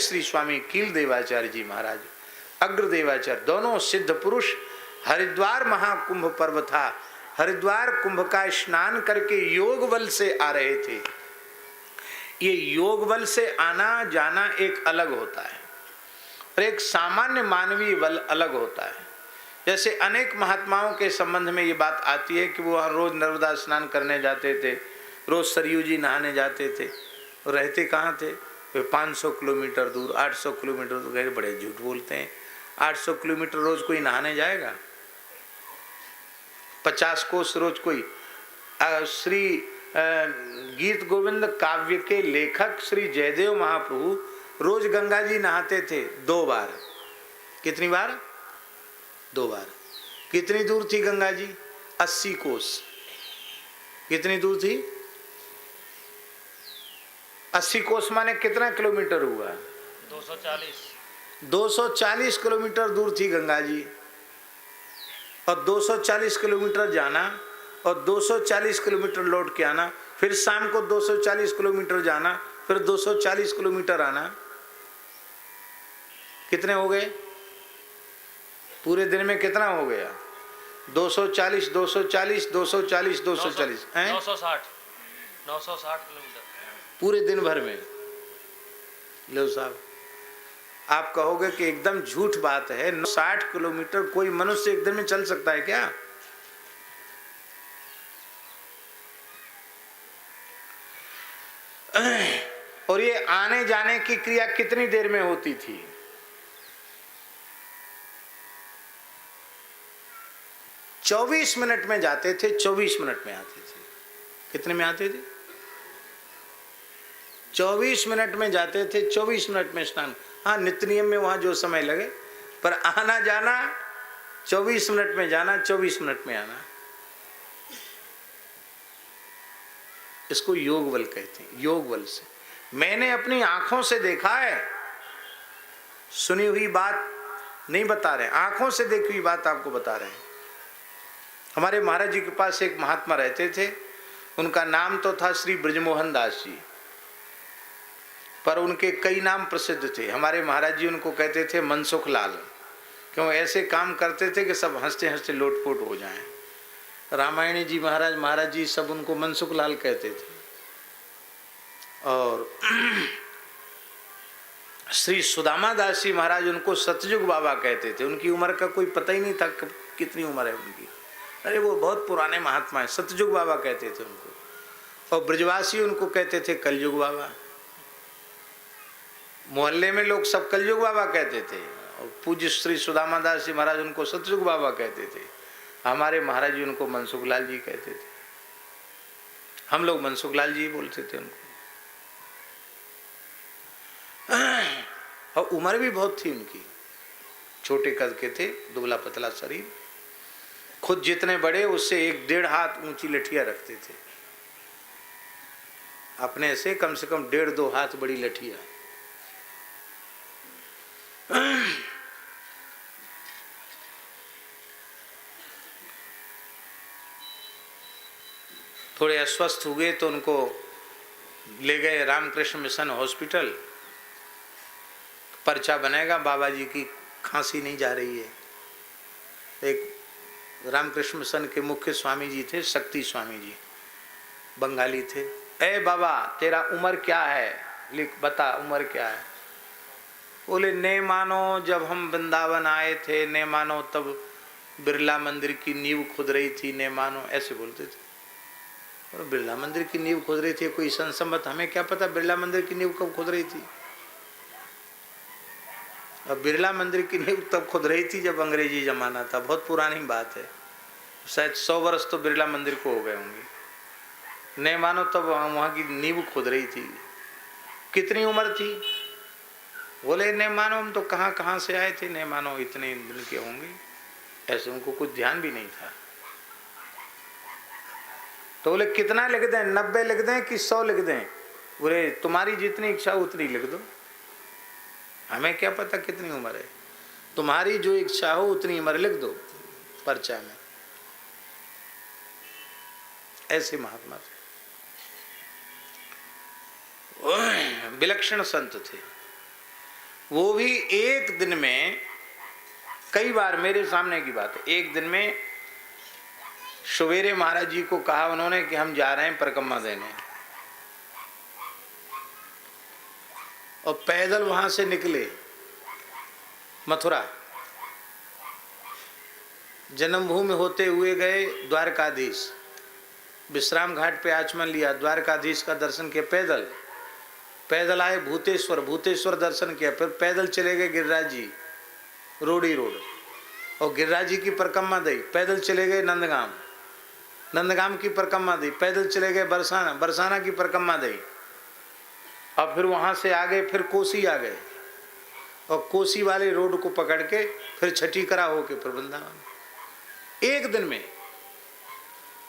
श्री स्वामी कील देवाचार्य जी महाराज, अग्रदेवाचार्य, दोनों सिद्ध पुरुष हरिद्वार महाकुंभ पर्व था, हरिद्वार कुंभ का स्नान करके योग बल से आ रहे थे। ये योग बल से आना जाना एक अलग होता है और एक सामान्य मानवीय बल अलग होता है। जैसे अनेक महात्माओं के संबंध में ये बात आती है कि वो रोज नर्मदा स्नान करने जाते थे, रोज सरयू जी नहाने जाते थे, रहते कहाँ थे? वे 500 किलोमीटर दूर, 800 किलोमीटर दूर गए। बड़े झूठ बोलते हैं, 800 किलोमीटर रोज कोई नहाने जाएगा? 50 कोस रोज कोई? श्री गीत गोविंद काव्य के लेखक श्री जयदेव महाप्रभु रोज गंगा जी नहाते थे 2 बार। कितनी बार? 2 बार। कितनी दूर थी गंगा जी? 80 कोस। कितनी दूर थी? 80 कोस माने कितना किलोमीटर हुआ? 240 किलोमीटर दूर थी गंगा जी। और 240 किलोमीटर जाना और 240 किलोमीटर लौट के आना, फिर शाम को 240 किलोमीटर जाना, फिर 240 किलोमीटर आना। कितने हो गए? पूरे दिन में कितना हो गया? 240 240 240 240 हैं? 960 किलोमीटर पूरे दिन भर में। लो साहब, आप कहोगे कि एकदम झूठ बात है, 60 किलोमीटर कोई मनुष्य एक दिन में चल सकता है क्या? और ये आने जाने की क्रिया कितनी देर में होती थी? 24 मिनट में जाते थे, 24 मिनट में आते थे। कितने में आते थे? 24 मिनट में जाते थे, 24 मिनट में स्नान। हाँ, नित्य नियम में वहां जो समय लगे, पर आना जाना 24 मिनट में जाना, 24 मिनट में आना। इसको योग बल कहते हैं। योग बल से मैंने अपनी आंखों से देखा है, सुनी हुई बात नहीं बता रहे, आंखों से देखी हुई बात आपको बता रहे हैं। हमारे महाराज जी के पास एक महात्मा रहते थे, उनका नाम तो था श्री ब्रजमोहन दास जी, पर उनके कई नाम प्रसिद्ध थे। हमारे महाराज जी उनको कहते थे मनसुख लाल, क्यों? ऐसे काम करते थे कि सब हंसते हंसते लोटपोट हो जाएं। रामायणी जी महाराज जी सब उनको मनसुख लाल कहते थे। और श्री सुदामा दास जी महाराज उनको सतयुग बाबा कहते थे। उनकी उम्र का कोई पता ही नहीं था कितनी उम्र है उनकी। अरे वो बहुत पुराने महात्मा है, सतयुग बाबा कहते थे उनको। और ब्रजवासी उनको कहते थे कलयुग बाबा। मोहल्ले में लोग सब कलयुग बाबा कहते थे, और पूज्य श्री सुदामा दास जी महाराज उनको सतयुग बाबा कहते थे। हमारे महाराज जी उनको मनसुख लाल जी कहते थे। हम लोग मनसुख लाल जी बोलते थे उनको। और उम्र भी बहुत थी उनकी, छोटे कद के थे, दुबला पतला शरीर, खुद जितने बड़े उससे 1-1.5 हाथ ऊंची लठिया रखते थे अपने से कम 1.5-2 हाथ बड़ी लठिया। थोड़े अस्वस्थ हुए तो उनको ले गए रामकृष्ण मिशन हॉस्पिटल। पर्चा बनेगा, बाबा जी की खांसी नहीं जा रही है। एक रामकृष्ण मिशन के मुख्य स्वामी जी थे, शक्ति स्वामी जी, बंगाली थे। ए बाबा, तेरा उम्र क्या है? लिख, बता उम्र क्या है? बोले ने मानो जब हम वृंदावन आए थे, ने मानो तब बिरला मंदिर की नींव खुद रही थी, ने मानो, ऐसे बोलते थे। और बिरला मंदिर की नींव खुद रही थी, कोई संसम्मत, हमें क्या पता बिरला मंदिर की नींव कब खुद रही थी? अब बिरला मंदिर की नींव तब खुद रही थी जब अंग्रेजी जमाना था, बहुत पुरानी बात है, शायद 100 वर्ष तो बिरला मंदिर को हो गए होंगे। नहीं मानो तब वहाँ की नींव खुद रही थी। कितनी उम्र थी? बोले नहीं मानो हम तो कहाँ कहाँ से आए थे, नहीं मानो इतने दिन के होंगे। ऐसे उनको कुछ ध्यान भी नहीं था। तो बोले कितना लिख दें, 90 लिख दें कि 100 लिख दें? बोले तुम्हारी जितनी इच्छा उतनी लिख दो, हमें क्या पता कितनी उम्र है, तुम्हारी जो इच्छा हो उतनी उम्र लिख दो पर्चा में। ऐसे महात्मा थे, विलक्षण संत थे। वो भी एक दिन में, कई बार मेरे सामने की बात है, एक दिन में सवेरे महाराज जी को कहा उन्होंने कि हम जा रहे हैं परिक्रमा देने, और पैदल वहां से निकले मथुरा, जन्मभूमि होते हुए गए द्वारकाधीश, विश्राम घाट पे आचमन लिया, द्वारकाधीश का दर्शन किया, पैदल पैदल आए भूतेश्वर, भूतेश्वर दर्शन किया, फिर पैदल चले गए गिरिराज जी रोडी रोड, और गिरिराज जी की परिक्रमा दी, पैदल चले गए नंदगाम, नंदगाम की परिक्रमा दी, पैदल चले गए बरसाना, बरसाना की परिक्रमा दी, और फिर वहां से आ गए, फिर कोसी आ गए, और कोसी वाले रोड को पकड़ के फिर छठी करा होके फिर वृंदावन, एक दिन में।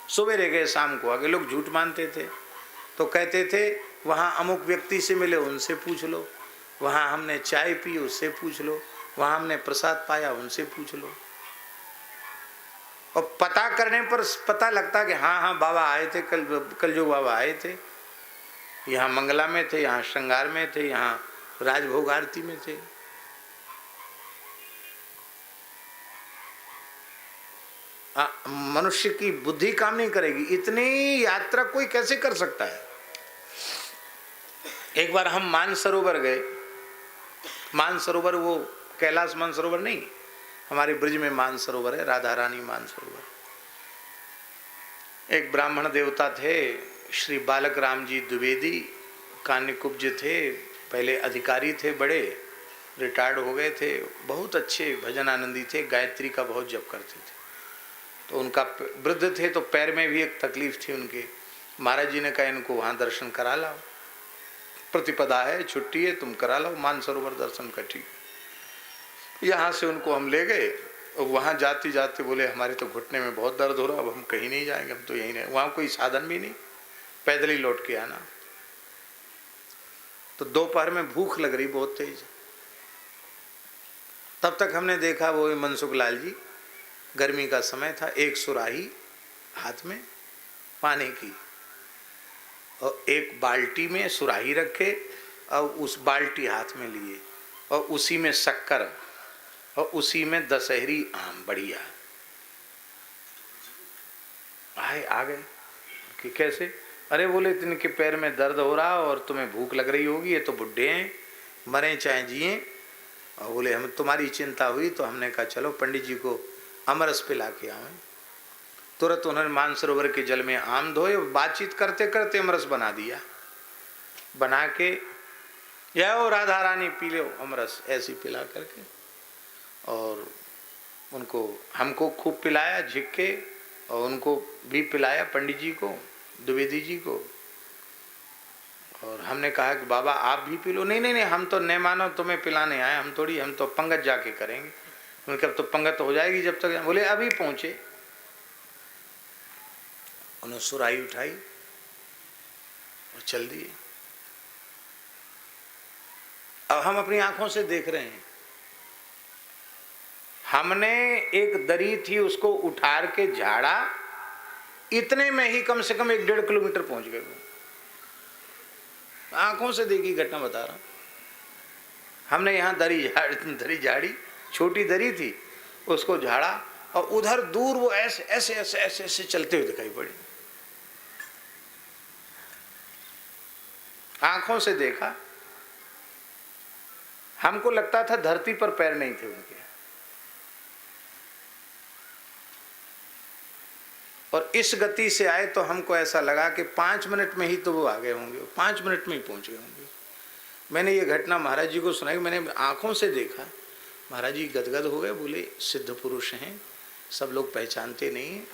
सवेरे गए, शाम को आगे। लोग झूठ मानते थे तो कहते थे वहाँ अमुक व्यक्ति से मिले, उनसे पूछ लो, वहाँ हमने चाय पी, उससे पूछ लो, वहाँ हमने प्रसाद पाया, उनसे पूछ लो। और पता करने पर पता लगता कि हाँ हाँ बाबा आए थे, कल जो बाबा आए थे, यहाँ मंगला में थे, यहाँ श्रृंगार में थे, यहाँ राजभोग आरती में थे। मनुष्य की बुद्धि काम नहीं करेगी, इतनी यात्रा कोई कैसे कर सकता है। एक बार हम मानसरोवर गए, मानसरोवर वो कैलाश मानसरोवर नहीं, हमारे ब्रिज में मानसरोवर है, राधा रानी मानसरोवर। एक ब्राह्मण देवता थे, श्री बालक राम जी द्विवेदी, कान्यकुब्ज थे, पहले अधिकारी थे बड़े, रिटायर्ड हो गए थे, बहुत अच्छे भजन आनंदी थे, गायत्री का बहुत जप करते थे। तो उनका वृद्ध थे तो पैर में भी एक तकलीफ थी उनके। महाराज जी ने कहा इनको वहाँ दर्शन करा लाओ, प्रतिपदा है, छुट्टी है, तुम करा लाओ मानसरोवर दर्शन का। ठीक, यहाँ से उनको हम ले गए, और वहाँ जाते जाते बोले हमारे तो घुटने में बहुत दर्द हो रहा, अब हम कहीं नहीं जाएंगे, हम तो यहीं रहे। वहाँ कोई साधन भी नहीं, पैदल ही लौट के आना। तो दोपहर में भूख लग रही बहुत तेज, तब तक हमने देखा वो मनसुख लाल जी, गर्मी का समय था, एक सुराही हाथ में पानी की, और एक बाल्टी में सुराही रखे, और उस बाल्टी हाथ में लिए, और उसी में शक्कर, और उसी में दशहरी आम बढ़िया। आए आ गए कि कैसे? अरे बोले इनके पैर में दर्द हो रहा और तुम्हें भूख लग रही होगी, ये तो बुढ़े हैं, मरे चाहे जिए। और बोले हम तुम्हारी चिंता हुई तो हमने कहा चलो पंडित जी को अमरस पिला के आए। तुरंत उन्होंने मानसरोवर के जल में आम धोए, बातचीत करते करते अमरस बना दिया, बना के या राधा रानी पी लो अमरस, ऐसी पिला करके, और उनको हमको खूब पिलाया झिक के, और उनको भी पिलाया पंडित जी को, द्विवेदी जी को। और हमने कहा कि बाबा आप भी पी लो। नहीं नहीं नहीं, हम तो नहीं मानो तुम्हें पिलाने आए, हम थोड़ी, हम तो पंगत जाके करेंगे। उनके अब तो पंगत हो जाएगी जब तक। बोले अभी पहुंचे। उन्होंने सुराही उठाई और चल दिए। अब हम अपनी आंखों से देख रहे हैं, हमने एक दरी थी उसको उठा के झाड़ा, इतने में ही कम से कम 1-1.5 किलोमीटर पहुंच गए। आंखों से देखी घटना बता रहा हूं। हमने यहाँ दरी झाड़ी, छोटी दरी थी, उसको झाड़ा, और उधर दूर वो ऐसे ऐसे ऐसे ऐसे ऐसे चलते हुए दिखाई पड़ी। आंखों से देखा, हमको लगता था धरती पर पैर नहीं थे उनके। और इस गति से आए तो हमको ऐसा लगा कि 5 मिनट में ही तो वो आ गए होंगे, 5 मिनट में ही पहुंच गए होंगे। मैंने ये घटना महाराज जी को सुनाई, मैंने आंखों से देखा। महाराज जी गदगद हो गए, बोले सिद्ध पुरुष हैं, सब लोग पहचानते नहीं हैं,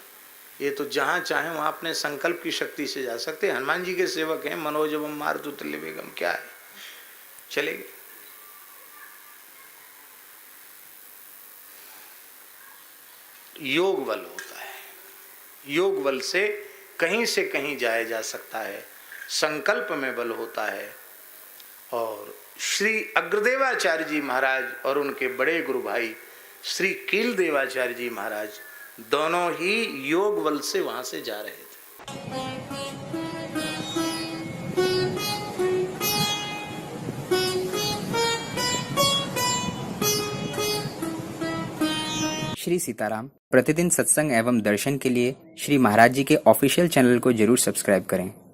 ये तो जहाँ चाहे वहाँ अपने संकल्प की शक्ति से जा सकते हैं। हनुमान जी के सेवक हैं, मनोजवम मारुतुल्य वेगम, क्या है, चले गए। योग बल होता है, योग बल से कहीं जाया जा सकता है, संकल्प में बल होता है। और श्री अग्रदेवाचार्य जी महाराज और उनके बड़े गुरु भाई श्री कील देवाचार्य जी महाराज दोनों ही योग बल से वहां से जा रहे थे। श्री सीताराम। प्रतिदिन सत्संग एवं दर्शन के लिए श्री महाराज जी के ऑफिशियल चैनल को जरूर सब्सक्राइब करें।